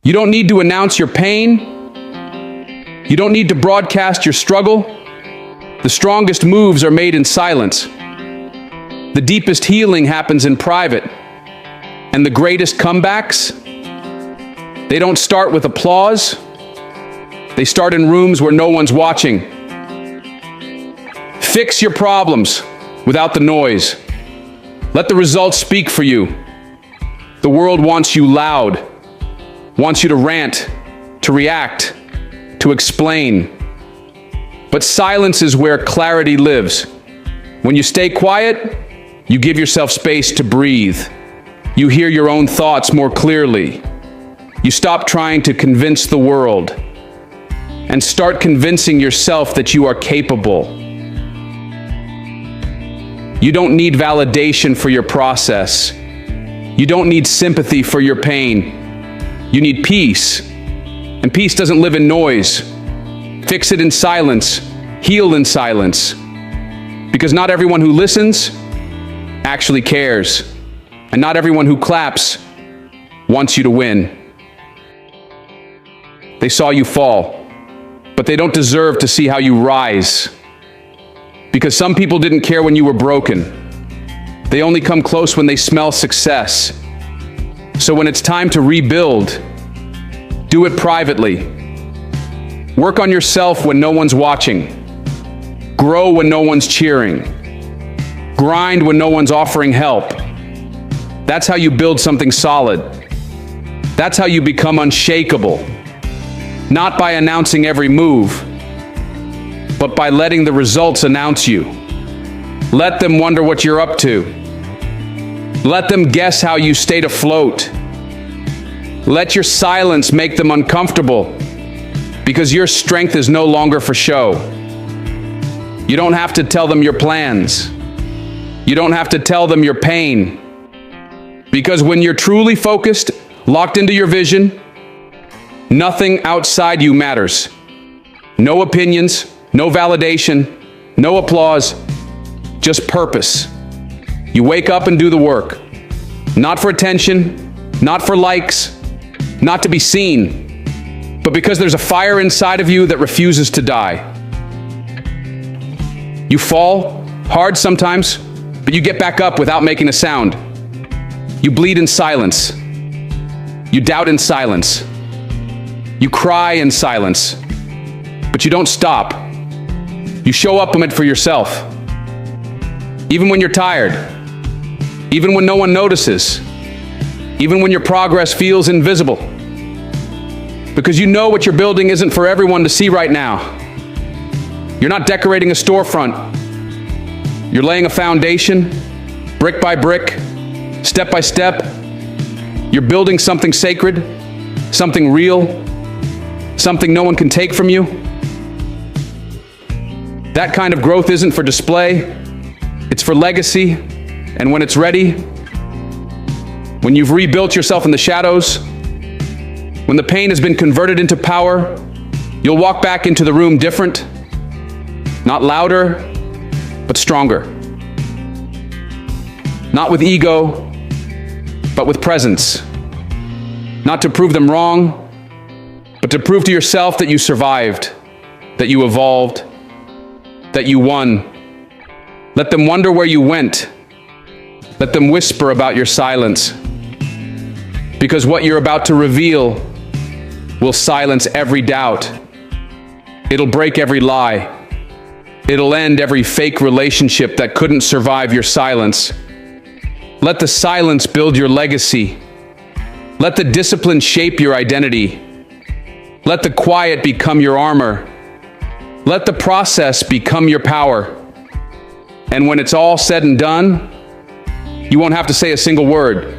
You don't need to announce your pain. You don't need to broadcast your struggle. The strongest moves are made in silence. The deepest healing happens in private. And the greatest comebacks, they don't start with applause. They start in rooms where no one's watching. Fix your problems without the noise. Let the results speak for you. The world wants you loud, wants you to rant, to react, to explain. But silence is where clarity lives. When you stay quiet, you give yourself space to breathe. You hear your own thoughts more clearly. You stop trying to convince the world and start convincing yourself that you are capable. You don't need validation for your process. You don't need sympathy for your pain. You need peace. And peace doesn't live in noise. Fix it in silence. Heal in silence. Because not everyone who listens actually cares. And not everyone who claps wants you to win. They saw you fall, but they don't deserve to see how you rise. Because some people didn't care when you were broken. They only come close when they smell success. So when it's time to rebuild, do it privately. Work on yourself when no one's watching. Grow when no one's cheering. Grind when no one's offering help. That's how you build something solid. That's how you become unshakable. Not by announcing every move, but by letting the results announce you. Let them wonder what you're up to. Let them guess how you stayed afloat. Let your silence make them uncomfortable, because your strength is no longer for show. You don't have to tell them your plans. You don't have to tell them your pain. Because when you're truly focused, locked into your vision, nothing outside you matters. No opinions, no validation, no applause, just purpose. You wake up and do the work. Not for attention, not for likes, not to be seen, but because there's a fire inside of you that refuses to die. You fall hard sometimes, but you get back up without making a sound. You bleed in silence. You doubt in silence. You cry in silence, but you don't stop. You show up amid for yourself. Even when you're tired, even when no one notices, even when your progress feels invisible. Because you know what you're building isn't for everyone to see right now. You're not decorating a storefront. You're laying a foundation, brick by brick, step by step. You're building something sacred, something real, something no one can take from you. That kind of growth isn't for display, it's for legacy. And when it's ready, when you've rebuilt yourself in the shadows, when the pain has been converted into power, you'll walk back into the room different, not louder, but stronger. Not with ego, but with presence. Not to prove them wrong, but to prove to yourself that you survived, that you evolved, that you won. Let them wonder where you went. Let them whisper about your silence. Because what you're about to reveal will silence every doubt. It'll break every lie. It'll end every fake relationship that couldn't survive your silence. Let the silence build your legacy. Let the discipline shape your identity. Let the quiet become your armor. Let the process become your power. And when it's all said and done, you won't have to say a single word.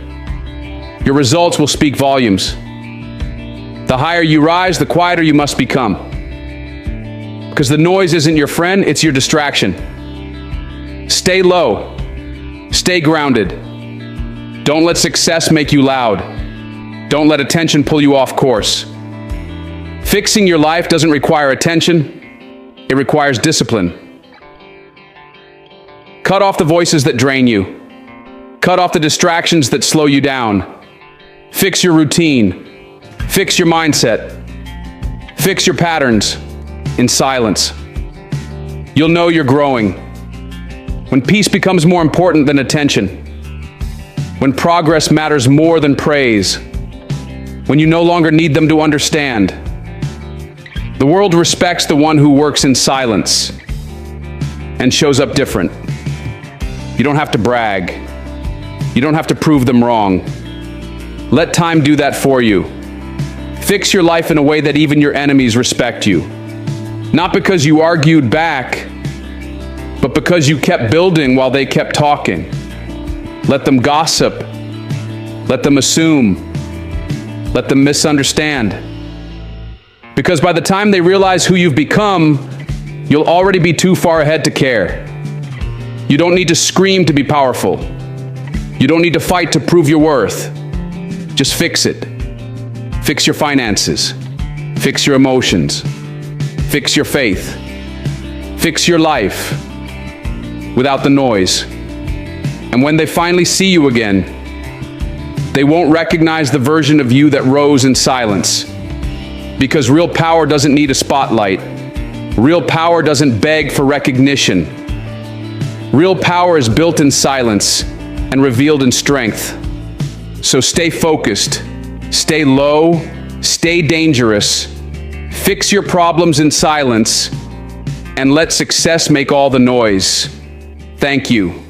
Your results will speak volumes. The higher you rise, the quieter you must become. Because the noise isn't your friend, it's your distraction. Stay low. Stay grounded. Don't let success make you loud. Don't let attention pull you off course. Fixing your life doesn't require attention, it requires discipline. Cut off the voices that drain you. Cut off the distractions that slow you down. Fix your routine. Fix your mindset. Fix your patterns in silence. You'll know you're growing. When peace becomes more important than attention. When progress matters more than praise. When you no longer need them to understand. The world respects the one who works in silence and shows up different. You don't have to brag. You don't have to prove them wrong. Let time do that for you. Fix your life in a way that even your enemies respect you. Not because you argued back, but because you kept building while they kept talking. Let them gossip. Let them assume. Let them misunderstand. Because by the time they realize who you've become, you'll already be too far ahead to care. You don't need to scream to be powerful. You don't need to fight to prove your worth. Just fix it. Fix your finances. Fix your emotions. Fix your faith. Fix your life without the noise. And when they finally see you again, they won't recognize the version of you that rose in silence. Because real power doesn't need a spotlight. Real power doesn't beg for recognition. Real power is built in silence and revealed in strength. So stay focused, stay low, stay dangerous, fix your problems in silence, and let success make all the noise. Thank you.